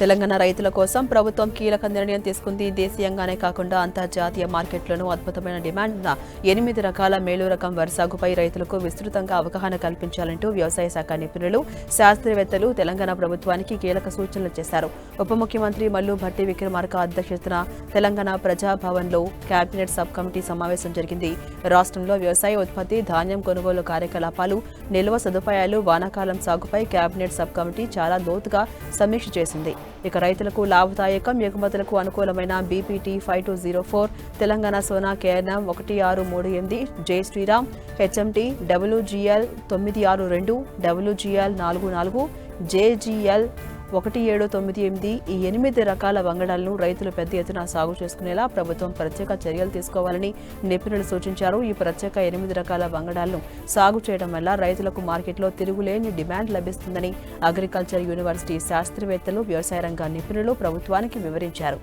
తెలంగాణ రైతుల కోసం ప్రభుత్వం కీలక నిర్ణయం తీసుకుంది. దేశీయంగానే కాకుండా అంతర్జాతీయ మార్కెట్లోనూ అద్భుతమైన డిమాండ్ ఉన్న 8 రకాల మేలు రకం వరి సాగుపై రైతులకు విస్తృతంగా అవగాహన కల్పించాలంటూ వ్యవసాయ శాఖ నిపుణులు, శాస్త్రవేత్తలు తెలంగాణ ప్రభుత్వానికి కీలక సూచనలు చేశారు. ఉప ముఖ్యమంత్రి మల్లు భట్టి విక్రమార్క అధ్యక్షతన తెలంగాణ ప్రజాభవన్లో కేబినెట్ సబ్ కమిటీ సమావేశం జరిగింది. రాష్ట్రంలో వ్యవసాయ ఉత్పత్తి, ధాన్యం కొనుగోలు కార్యకలాపాలు, నిల్వ సదుపాయాలు, వానాకాలం సాగుపై కేబినెట్ సబ్ కమిటీ చాలా లోతుగా సమీక్ష చేసింది. ఇక రైతులకు లాభదాయకం, ఎగుమతులకు అనుకూలమైన BPT 5204, Telangana Sona KNM 1638, Jai Shriram, HMT, WGL 962, WGL 44, JGL 1798 ఈ 8 రకాల వంగడాలను రైతులు పెద్ద ఎత్తున సాగు చేసుకునేలా ప్రభుత్వం ప్రత్యేక చర్యలు తీసుకోవాలని నిపుణులు సూచించారు. ఈ ప్రత్యేక 8 రకాల వంగడాలను సాగు చేయడం వల్ల రైతులకు మార్కెట్లో తిరుగులేని డిమాండ్ లభిస్తుందని అగ్రికల్చర్ యూనివర్సిటీ శాస్త్రవేత్తలు, వ్యవసాయ రంగ నిపుణులు ప్రభుత్వానికి వివరించారు.